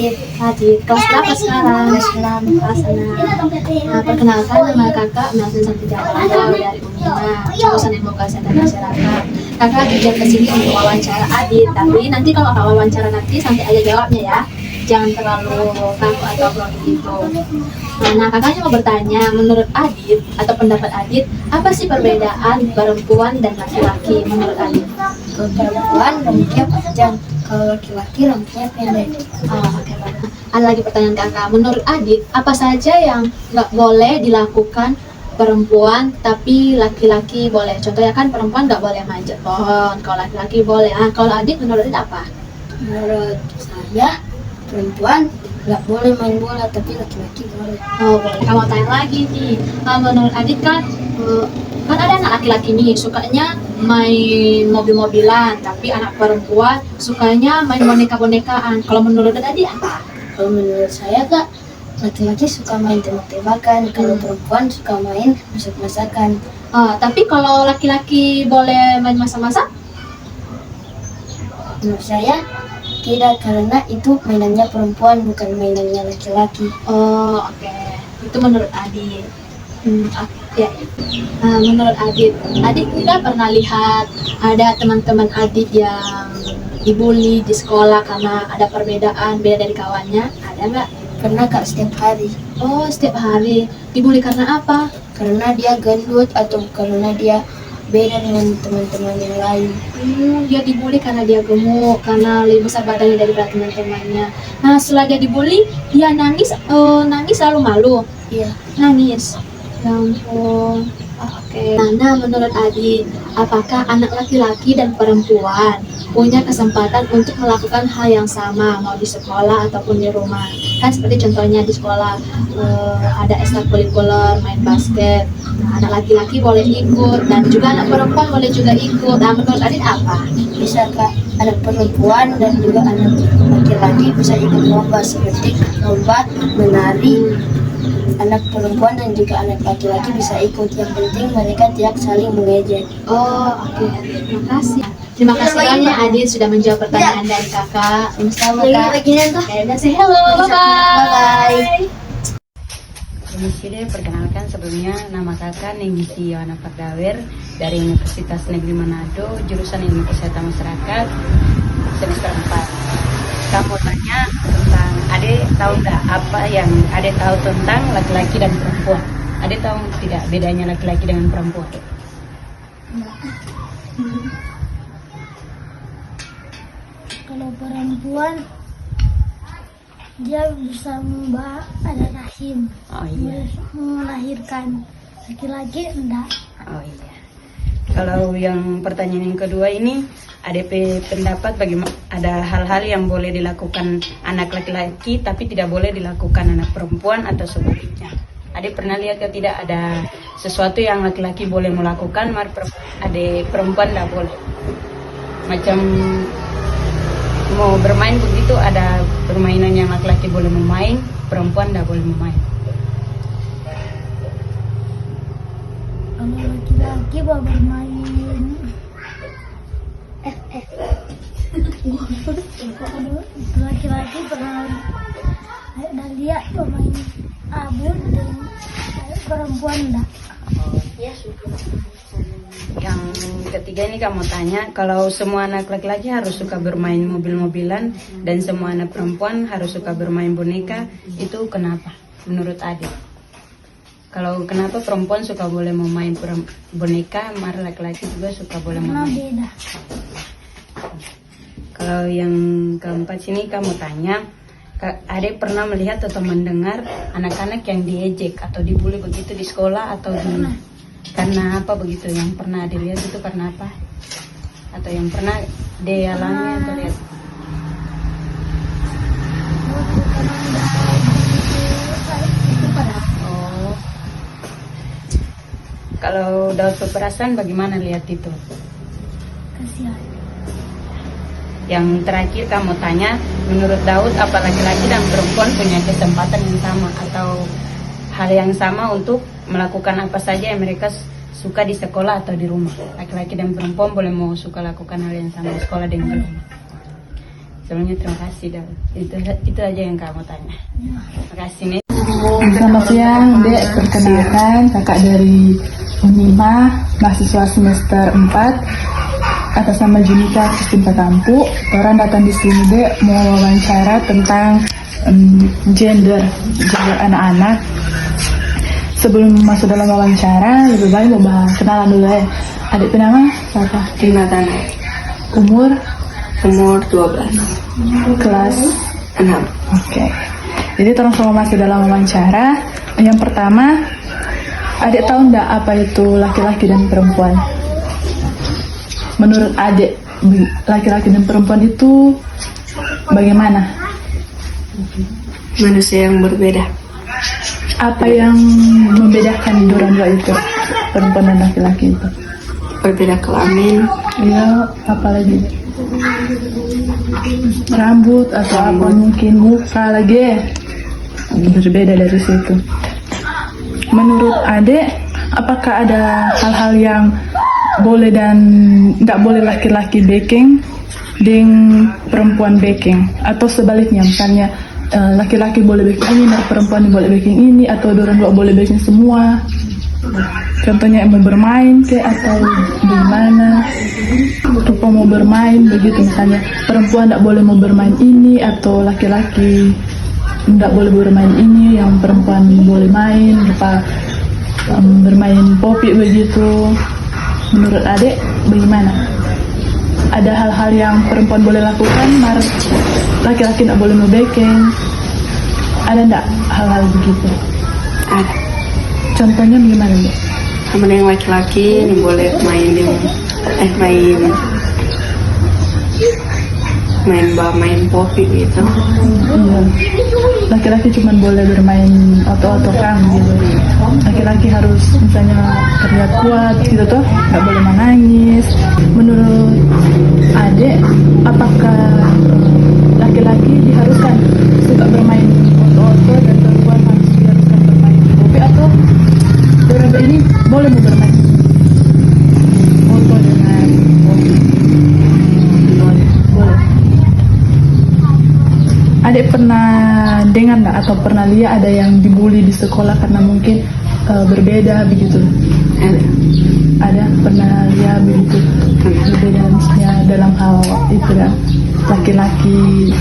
Adit. Adit, kelas berapa sekarang? Kelas 6. Kelas 6. Nah, perkenalkan nama kakak Melvin Santiago dari Unina, jurusan Ilmu Kesehatan Masyarakat. Kakak diajak ke sini untuk wawancara Adit, tapi nanti kalau kakak wawancara nanti santai aja jawabnya ya. Jangan terlalu kaku atau grogi gitu. Nah, kakaknya mau bertanya, menurut Adit atau pendapat Adit, apa sih perbedaan perempuan dan laki-laki menurut Adit? Kalau perempuan rambutnya panjang, kalau laki-laki rambutnya pendek. Oh, oke, bagus. Ada lagi pertanyaan kakak, menurut Adit, apa saja yang nggak boleh dilakukan perempuan tapi laki-laki boleh? Contohnya kan perempuan nggak boleh manjat pohon, kalau laki-laki boleh. Kalau Adit menurut Adit apa? Menurut saya perempuan nggak boleh main bola, tapi laki-laki boleh. Oh, boleh. Kamu tanya lagi nih. Menurut Adit kan, kan ada anak laki-laki nih sukanya main mobil-mobilan, tapi anak perempuan sukanya main boneka-bonekaan. Kalau menurut Adit apa? Kalau menurut saya kak, laki-laki suka main tembak-tembakan, kalau perempuan suka main masak-masakan. Tapi kalau laki-laki boleh main masak-masak? Menurut saya tidak, karena itu mainannya perempuan, bukan mainannya laki-laki. Oh, oke. Itu menurut Adit. Ya. Menurut Adit, Adit tidak pernah lihat ada teman-teman Adit yang dibully di sekolah karena ada perbedaan beda dari kawannya? Ada nggak? Pernah kak, setiap hari. Oh, setiap hari. Dibully karena apa? Karena dia gendut atau karena dia beda dengan teman-teman yang lain. Dia dibully karena dia gemuk, karena lebih besar badannya daripada teman-temannya. Nah, setelah dia dibully, dia nangis, nangis selalu malu. Iya. Nangis. Ya ampun. Oke. Nah, menurut Adit, apakah anak laki-laki dan perempuan punya kesempatan untuk melakukan hal yang sama, mau di sekolah ataupun di rumah? Kan seperti contohnya di sekolah ada ekstrakurikuler, main basket. Nah, anak laki-laki boleh ikut dan juga anak perempuan boleh juga ikut. Nah, menurut Adit apa? Bisa kak, anak perempuan dan juga anak laki-laki bisa ikut lomba seperti lomba menari. Anak perempuan dan juga anak laki-laki bisa ikut, yang penting mereka tidak saling mengejek. Oh, oke. Terima kasih. Terima kasih banyak Adit sudah menjawab pertanyaan dari kakak. Sama kak. Dan say hello, bye-bye. Ini sini perkenalkan, sebelumnya nama kakak Nenggisi Yohana Pardawer dari Universitas Negeri Manado, jurusan Ilmu Kesehatan Masyarakat, semester 4. Kamu tanya tentang Ade tahu nggak apa yang Ade tahu tentang laki-laki dan perempuan? Ade tahu tidak bedanya laki-laki dengan perempuan? Kalau perempuan dia bisa ada rahim, Oh iya. melahirkan. Laki-laki enggak. Oh iya. Kalau yang pertanyaan yang kedua ini, ADP pendapat bagaimana, ada hal-hal yang boleh dilakukan anak laki-laki tapi tidak boleh dilakukan anak perempuan atau sebaliknya. Ade pernah lihat atau tidak ada sesuatu yang laki-laki boleh melakukan, ada perempuan tidak boleh. Macam mau bermain begitu, ada permainan yang laki-laki boleh memain, perempuan tidak boleh memain. Kalau laki-laki mau bermain laki-laki pernah ada lihat pemain abun dan perempuan enggak. Yang ketiga ini kamu tanya, kalau semua anak laki-laki harus suka bermain mobil-mobilan dan semua anak perempuan harus suka bermain boneka, itu kenapa menurut Ade? Kalau kenapa perempuan suka boleh memain boneka, malah laki-laki juga suka boleh Karena memain? beda. Kalau yang keempat sini kamu tanya, Ade pernah melihat atau mendengar anak-anak yang diejek atau dibully begitu di sekolah atau di karena apa begitu? Yang pernah Ade lihat itu karena apa? Atau yang pernah dia alami atau lihat? Oh. Kalau Daud Peperasan bagaimana lihat itu? Kasihan. Yang terakhir kamu tanya, menurut Daud apa laki-laki dan perempuan punya kesempatan yang sama atau hal yang sama untuk melakukan apa saja yang mereka suka di sekolah atau di rumah? Laki-laki dan perempuan boleh mau suka lakukan hal yang sama di sekolah dan di rumah. Sebelumnya terima kasih Dal. Itu aja yang kamu tanya. Terima kasih nih. Selamat siang, Dek. Perkenalkan, kakak dari Unima, mahasiswa semester 4, atas nama Junika Kristin Patampu. Orang datang di sini, Dek, mau wawancara tentang gender anak-anak. Sebelum masuk dalam wawancara, lebih baik mau bahas kenalan dulu ya. Adik penama siapa? Jonathan, Umur, umur 12, kelas. 6. Oke. Jadi terus sama masih dalam wawancara. Yang pertama, adik tahu enggak apa itu laki-laki dan perempuan? Menurut adik, laki-laki dan perempuan itu bagaimana? Manusia yang berbeda. Apa yang membedakan dua itu, perempuan dan laki-laki itu? Berbeda kelamin, Iya, apalagi? Rambut atau apa mungkin muka lagi berbeda dari situ. Menurut adik, apakah ada hal-hal yang boleh dan nggak boleh laki-laki baking dengan perempuan baking, atau sebaliknya, misalnya laki-laki boleh baking ini dan perempuan boleh baking ini, atau orang dua boleh baking semua? Contohnya mau bermain atau gimana? Rupa mau bermain begitu, misalnya perempuan tidak boleh mau bermain ini, atau laki-laki tidak boleh bermain ini, yang perempuan boleh main rupa bermain popi begitu. Menurut adik bagaimana? Ada hal-hal yang perempuan boleh lakukan, laki-laki tidak boleh mau baking. Ada tidak hal-hal begitu? ada. Contohnya gimana, Dek? Sama yang laki-laki yang boleh main popi gitu. Iya. Laki-laki cuma boleh bermain otot-otokan gitu. Laki-laki harus misalnya terlihat kuat gitu tuh, nggak boleh menangis. Menurut adik, apakah laki-laki diharuskan suka bermain otot-otot dan perempuan harus diharuskan bermain kopi, atau beberapa ini boleh mau bermain otot dengan kopi? Boleh. Adik pernah dengar nggak atau pernah lihat ada yang dibully di sekolah karena mungkin berbeda begitu? Ada pernah lihat begitu berbeda, misalnya dalam hal itu kan, laki-laki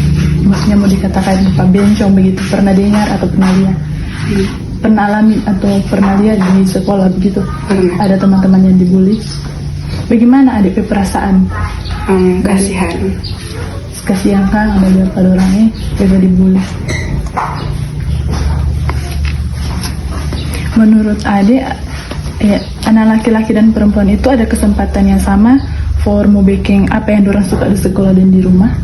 maksudnya mau dikatakan lupa bencong begitu, pernah dengar atau pernah lihat? Pernah alami atau pernah lihat di sekolah begitu? Ada teman-teman yang dibully? Bagaimana adik perasaan? Kasihan kan ada lihat pada orangnya juga dibully. Menurut adik, anak laki-laki dan perempuan itu ada kesempatan yang sama for mau baking apa yang orang suka di sekolah dan di rumah?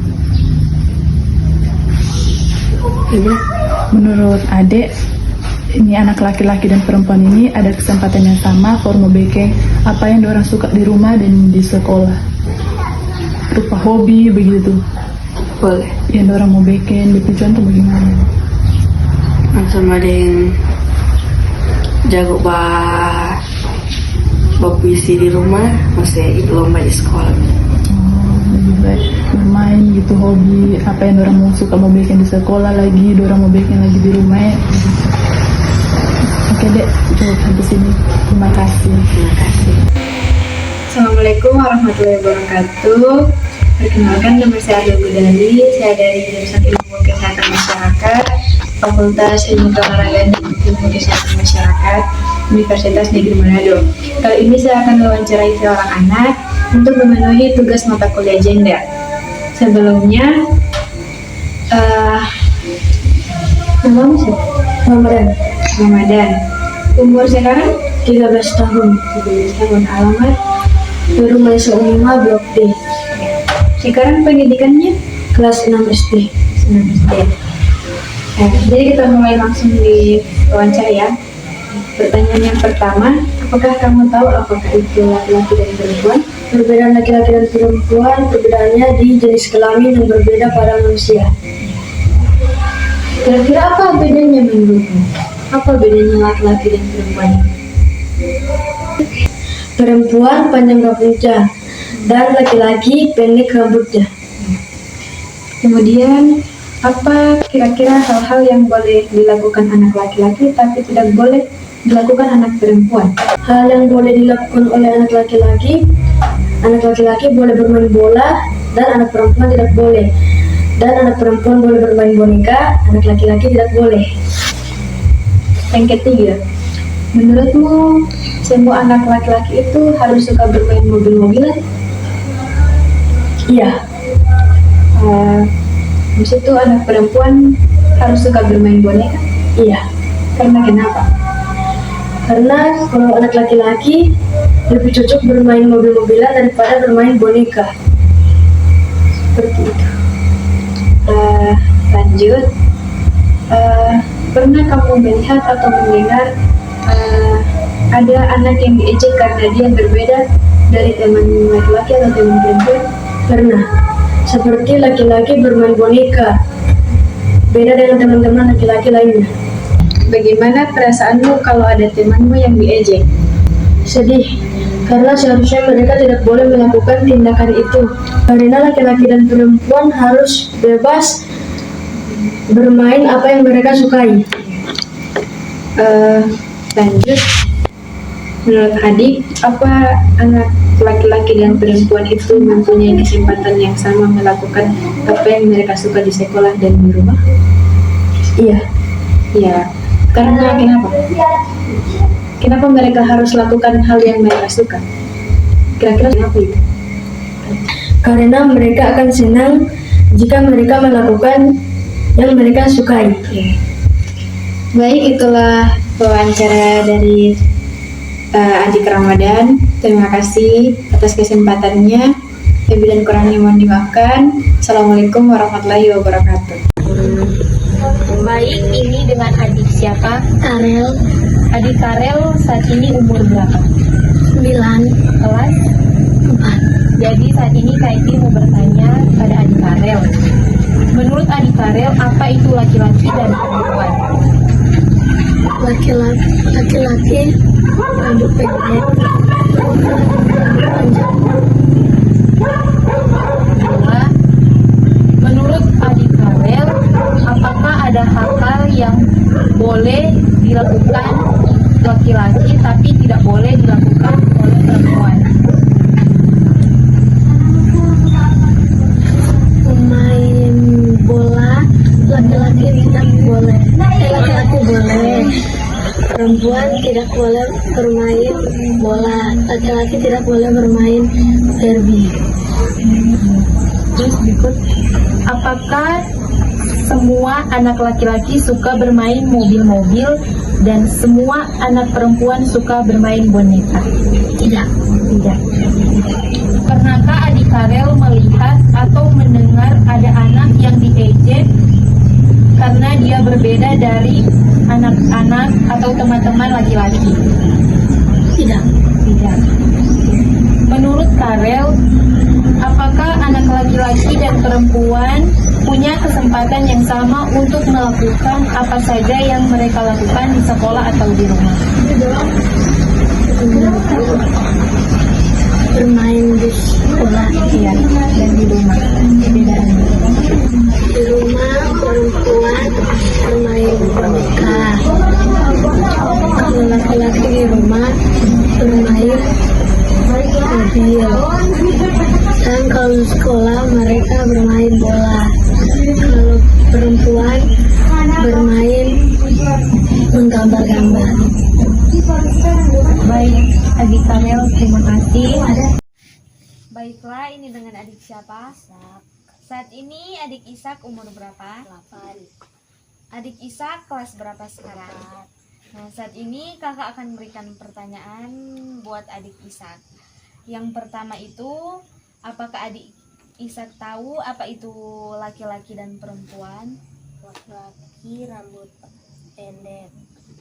Menurut adik, ini anak laki-laki dan perempuan ini ada kesempatan yang sama for mau baking apa yang orang suka di rumah dan di sekolah, rupa hobi begitu? Boleh. Yang orang mau bikin contoh bagaimana? Langsung ada yang jago puisi di rumah, masih ikut lomba di sekolah. Lebih baik bermain gitu, hobi apa yang orang mau suka mau bikin di sekolah lagi, orang mau bikin lagi di rumah ya. Oke Dek, cukup sampai sini. Terima kasih. Assalamualaikum warahmatullahi wabarakatuh. Perkenalkan, nama saya Adel Gudali. Saya dari Jurusan Ilmu Kesehatan Masyarakat, Fakultas Ilmu Keolahragaan dan Ilmu Kesehatan Masyarakat, Universitas Negeri Manado. Kali ini saya akan mewawancarai seorang anak untuk memenuhi tugas mata kuliah gender. Sebelumnya, namamu siapa? Ramadan. Umur sekarang 13 tahun. 13 tahun. Alamat Rumah Unima Blok D. Sekarang pendidikannya kelas 6 SD. Jadi kita mulai langsung di wawancara ya. Pertanyaan yang pertama, apakah kamu tahu apakah itu laki-laki dan perempuan? Perbedaan laki-laki dan perempuan, perbedaannya di jenis kelamin yang berbeda pada manusia. Kira-kira apa bedanya menurutmu? Apa bedanya laki-laki dan perempuan? Perempuan panjang rambutnya dan laki-laki pendek rambutnya. Kemudian, apa kira-kira hal-hal yang boleh dilakukan anak laki-laki tapi tidak boleh dilakukan anak perempuan? Hal yang boleh dilakukan oleh anak laki-laki boleh bermain bola dan anak perempuan tidak boleh. Dan anak perempuan boleh bermain boneka, anak laki-laki tidak boleh. Yang ketiga, menurutmu semua anak laki-laki itu harus suka bermain mobil-mobilan? Iya, Habis itu anak perempuan harus suka bermain boneka? iya. Karena kenapa? Karena kalau anak laki-laki lebih cocok bermain mobil-mobilan daripada bermain boneka. Seperti itu. Lanjut, pernah kamu melihat atau mendengar ada anak yang diejek karena dia berbeda dari teman laki-laki atau teman perempuan? Pernah. Seperti laki-laki bermain boneka, beda dengan teman-teman laki-laki lainnya. Bagaimana perasaanmu kalau ada temanmu yang diejek? Sedih, karena seharusnya mereka tidak boleh melakukan tindakan itu. Karena laki-laki dan perempuan harus bebas bermain apa yang mereka sukai. Lanjut, menurut adik, apa anak laki-laki dan perempuan itu mempunyai kesempatan yang sama melakukan apa yang mereka suka di sekolah dan di rumah? Iya, Ya, karena kenapa? Kenapa mereka harus lakukan hal yang mereka suka? Kira-kira kenapa itu? karena mereka akan senang jika mereka melakukan yang mereka sukai. Baik, itulah wawancara dari Adik Ramadan. Terima kasih atas kesempatannya. Lebih dan kurangnya mohon dimaafkan. Assalamualaikum warahmatullahi wabarakatuh. Baik, ini dengan adik siapa? Karel Adik Karel saat ini umur berapa? 9 Kelas 4. Jadi saat ini Kak Iti mau bertanya pada adik Karel. Menurut adik Karel, apa itu laki-laki dan perempuan? Laki-laki rambut pendek, panjang. Kedua, menurut adik Karel, apakah ada hal-hal yang boleh dilakukan laki-laki tapi tidak boleh dilakukan oleh perempuan? Main bola laki-laki tidak boleh. Laki-laki boleh. Perempuan tidak boleh bermain bola. Laki-laki tidak boleh bermain derby. Terus berikut, apakah semua anak laki-laki suka bermain mobil-mobil dan semua anak perempuan suka bermain boneka? Tidak. Tidak. Pernahkah adik Karel melihat atau mendengar ada anak yang diejek karena dia berbeda dari anak-anak atau teman-teman laki-laki? Tidak. Tidak. Menurut Karel, apakah anak laki-laki dan perempuan punya kesempatan yang sama untuk melakukan apa saja yang mereka lakukan di sekolah atau di rumah? Bermain di sekolah. Iya, dan di rumah. Perbedaannya. Di rumah perempuan bermain boneka. Kalau laki-laki di rumah bermain mobil. Dan kalau di sekolah mereka bermain bola. Kalau perempuan bermain menggambar-gambar. Baik, adik Karel, terima kasih. Baiklah, ini dengan adik siapa? Saat ini adik Ishak umur berapa? 8. Adik Ishak kelas berapa sekarang? Nah, saat ini kakak akan memberikan pertanyaan buat adik Ishak. Yang pertama itu, apakah adik Ishak tahu apa itu laki-laki dan perempuan? Laki-laki rambut pendek,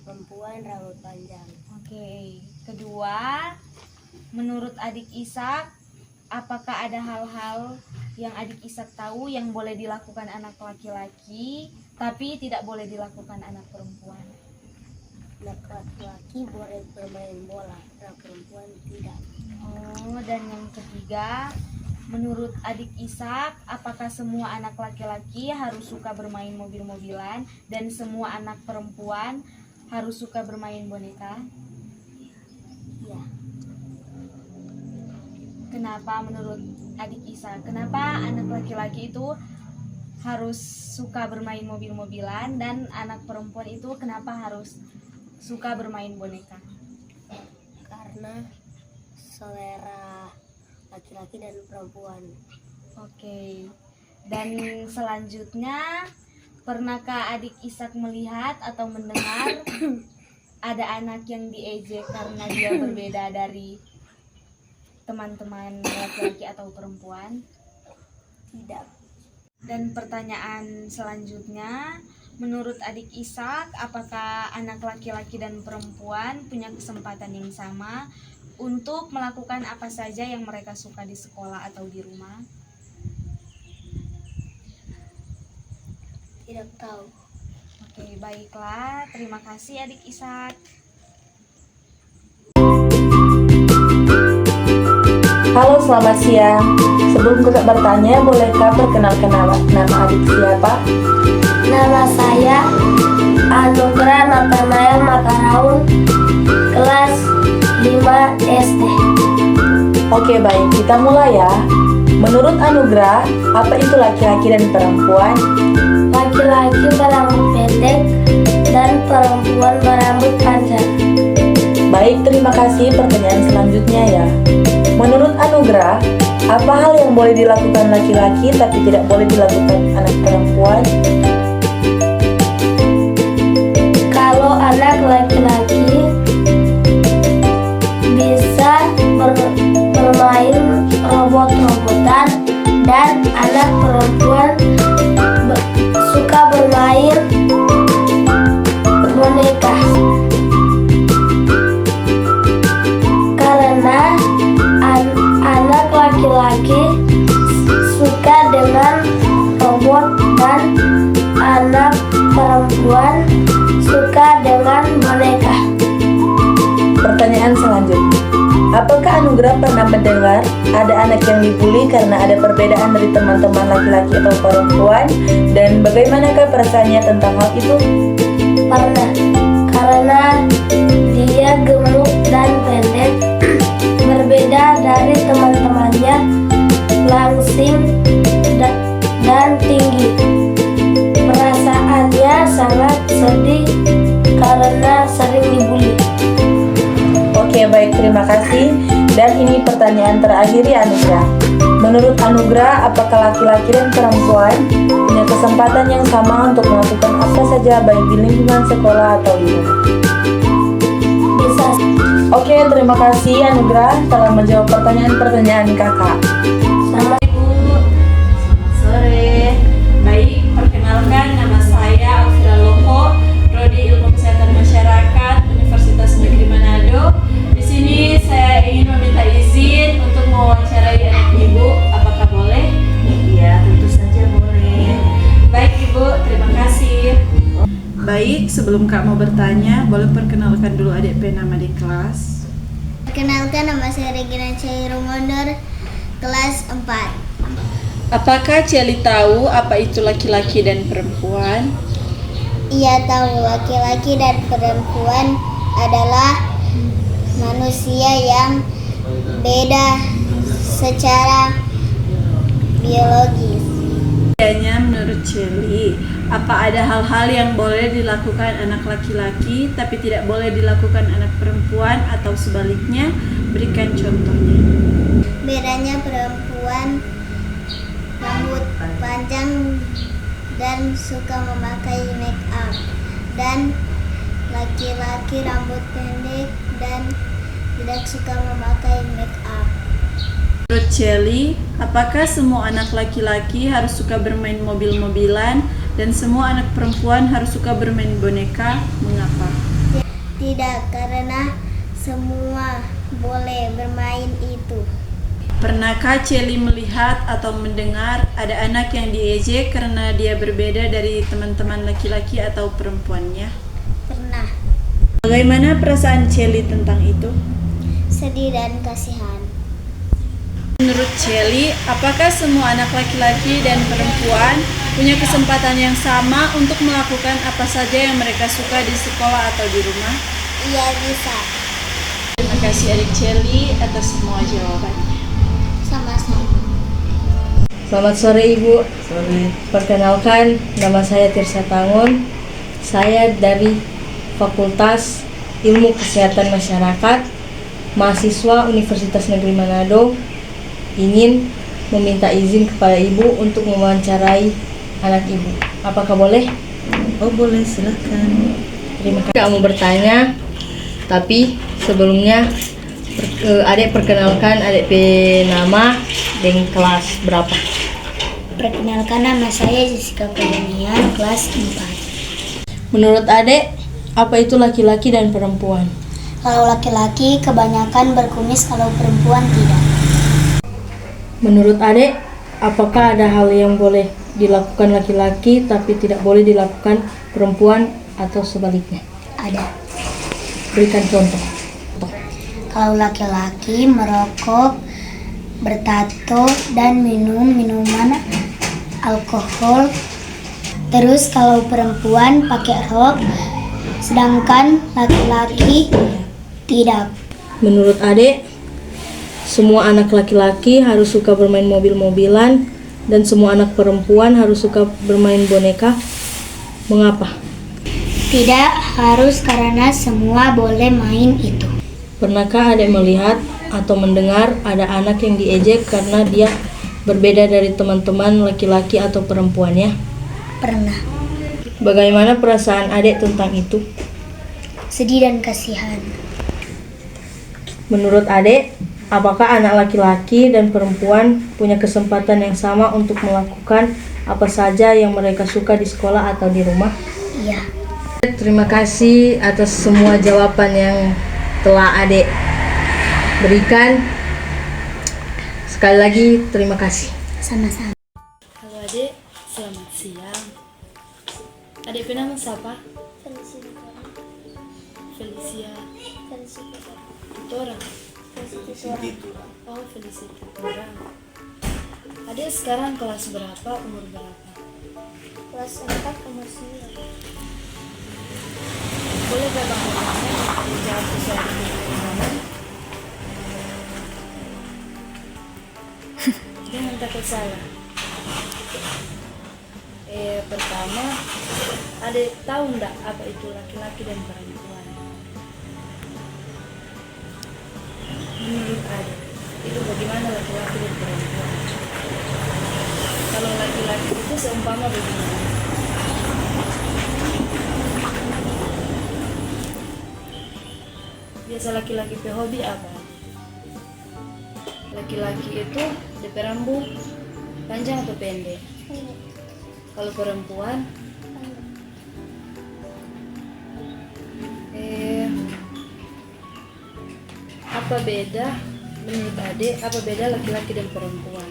perempuan rambut panjang. Oke. Kedua, menurut adik Ishak, apakah ada hal-hal yang adik Ishak tahu yang boleh dilakukan anak laki-laki tapi tidak boleh dilakukan anak perempuan? Anak laki-laki boleh bermain bola, anak perempuan tidak. Oh, dan yang ketiga, Menurut adik Ishak, apakah semua anak laki-laki harus suka bermain mobil-mobilan dan semua anak perempuan harus suka bermain boneka? Ya. Kenapa menurut adik Ishak? Kenapa anak laki-laki itu harus suka bermain mobil-mobilan dan anak perempuan itu kenapa harus suka bermain boneka? Karena selera laki-laki dan perempuan. Oke. Dan selanjutnya, pernahkah adik Ishak melihat atau mendengar ada anak yang diejek karena dia berbeda dari teman-teman laki-laki atau perempuan? Tidak. Dan pertanyaan selanjutnya, menurut adik Ishak, apakah anak laki-laki dan perempuan punya kesempatan yang sama untuk melakukan apa saja yang mereka suka di sekolah atau di rumah? Tidak tahu. Oke, baiklah. Terima kasih adik Ishak. Halo, selamat siang. Sebelum kita bertanya, bolehkah perkenalkan nama adik siapa? Nama saya Anugrah Nathanael Makaraun, kelas 5 SD. Oke, baik. Kita mulai ya. Menurut Anugrah, apa itu laki-laki dan perempuan? Laki-laki berambut pendek dan perempuan berambut panjang. Baik, terima kasih. Pertanyaan selanjutnya ya. Menurut Anugrah, apa hal yang boleh dilakukan laki-laki tapi tidak boleh dilakukan anak perempuan? Kalau anak laki-laki bisa bermain robot-robotan dan anak perempuan suka bermain boneka. Karena anak laki-laki suka dengan robot dan anak perempuan suka dengan boneka. Pertanyaan selanjutnya. Apakah Anugrah pernah mendengar ada anak yang dibully karena ada perbedaan dari teman-teman laki-laki atau perempuan? Dan bagaimanakah perasaannya tentang hal itu? Pernah, karena dia gemuk dan pendek, berbeda dari teman-temannya, langsing dan tinggi. Perasaannya sangat sedih karena sering dibully. Oke, baik, terima kasih. Dan ini pertanyaan terakhir ya Anugrah. Menurut Anugrah, apakah laki-laki dan perempuan punya kesempatan yang sama untuk melakukan apa saja baik di lingkungan sekolah atau di rumah? Bisa. Oke, terima kasih Anugrah telah menjawab pertanyaan-pertanyaan kakak. Sama Selamat sore. Baik, perkenalkan nama saya Alfira Loho, Prodi Ilmu Kesehatan Masyarakat, Universitas Negeri Manado. Di sini saya ingin meminta izin untuk mewawancarai anak Ibu. Apakah boleh? Iya, tentu saja boleh. Baik Ibu, terima kasih. Baik, sebelum Kak mau bertanya, boleh perkenalkan dulu adik nama di kelas. Perkenalkan, nama saya Regina Cairo Mondor, kelas 4. Apakah Celi tahu apa itu laki-laki dan perempuan? Ia tahu laki-laki dan perempuan adalah manusia yang beda secara biologis. Bedanya menurut Celi, apa ada hal-hal yang boleh dilakukan anak laki-laki tapi tidak boleh dilakukan anak perempuan atau sebaliknya? Berikan contohnya. Bedanya perempuan rambut panjang dan suka memakai make up, dan laki-laki rambut pendek dan tidak suka memakai make up. Menurut Celi, apakah semua anak laki-laki harus suka bermain mobil-mobilan dan semua anak perempuan harus suka bermain boneka? Mengapa? Tidak, karena semua boleh bermain itu. Pernahkah Celi melihat atau mendengar ada anak yang diejek karena dia berbeda dari teman-teman laki-laki atau perempuannya? Pernah. Bagaimana perasaan Celi tentang itu? Sedih dan kasihan. Menurut Celi, apakah semua anak laki-laki dan perempuan punya kesempatan yang sama untuk melakukan apa saja yang mereka suka di sekolah atau di rumah? Iya bisa. Terima kasih adik Celi atas semua jawabannya. Sama-sama. Selamat sore Ibu. Sore. Perkenalkan, nama saya Tirsa Tangun. Saya dari Fakultas Ilmu Kesehatan Masyarakat, mahasiswa Universitas Negeri Manado. Ingin meminta izin kepada Ibu untuk mewawancarai anak Ibu. Apakah boleh? Oh boleh, silakan. Terima kasih. Kamu bertanya, tapi sebelumnya adik perkenalkan adik nama dan kelas berapa? Perkenalkan, nama saya Jessica Perdanian, kelas 4. Menurut adik, apa itu laki-laki dan perempuan? Kalau laki-laki kebanyakan berkumis, kalau perempuan tidak. Menurut adik, apakah ada hal yang boleh dilakukan laki-laki tapi tidak boleh dilakukan perempuan atau sebaliknya? Ada. Berikan contoh. Kalau laki-laki merokok, bertato, dan minum minuman alkohol. Terus kalau perempuan pakai rok, sedangkan laki-laki tidak. Menurut adik, semua anak laki-laki harus suka bermain mobil-mobilan dan semua anak perempuan harus suka bermain boneka. Mengapa? Tidak harus, karena semua boleh main itu. Pernahkah adik melihat atau mendengar ada anak yang diejek karena dia berbeda dari teman-teman laki-laki atau perempuannya? Pernah. Bagaimana perasaan adik tentang itu? Sedih dan kasihan. Menurut adik, apakah anak laki-laki dan perempuan punya kesempatan yang sama untuk melakukan apa saja yang mereka suka di sekolah atau di rumah? Iya. Terima kasih atas semua jawaban yang telah adik berikan. Sekali lagi terima kasih. Sama-sama. Halo adik, selamat siang. Adik nama siapa? Felicia. Tora. Oh, Felicita. Adik sekarang kelas berapa, umur berapa? Kelas 4, umur 9. Boleh gak bang jawab sesuai dengan pengalaman? Jangan takut salah. Pertama, adik tahu ndak apa itu laki-laki dan perempuan? Menurut adik, itu bagaimana laki-laki dan perempuan? Kalau laki-laki itu seumpama bagaimana? Biasa laki-laki hobi apa? Laki-laki itu DP rambut panjang atau pendek? Kalau perempuan apa beda menurut adik, apa beda laki-laki dan perempuan?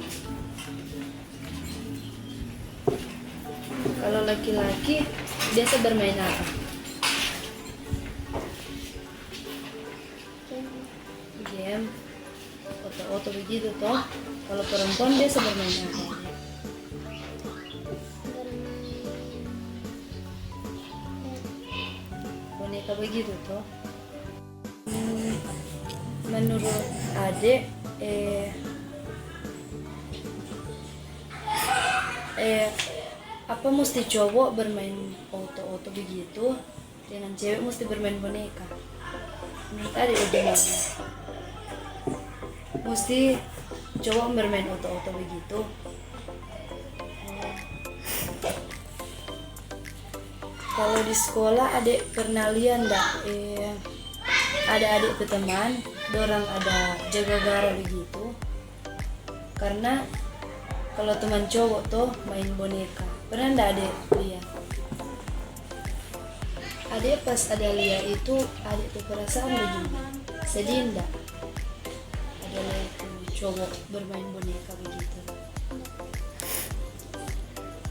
Kalau laki-laki biasa bermain apa? Game, oto-oto begitu toh. Kalau perempuan biasa bermain apa? Boneka begitu toh. Menurut adik apa mesti cowok bermain oto-oto begitu dengan cewek mesti bermain boneka? Menurut adik bagaimana? Mesti cowok bermain oto-oto begitu? Kalau di sekolah adik pernah lihat enggak ada adik teman dorang ada jaga gara begitu? Karena kalau teman cowok tuh main boneka, pernah enggak adik lihat? Adik pas ada lihat itu, adik tuh perasaan begini, sedih enggak? Ada lihat cowok bermain boneka begitu.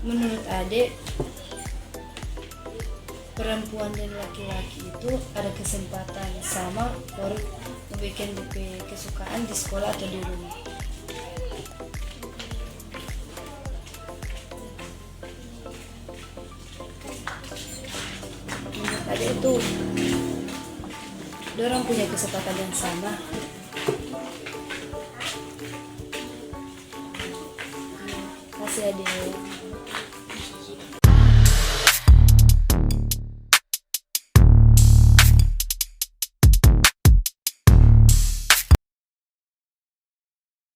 Menurut adik, perempuan dan laki-laki itu ada kesempatan sama baru membuat kesukaan di sekolah atau di rumah? adik itu dorang punya kesempatan yang sama. Kasih adik.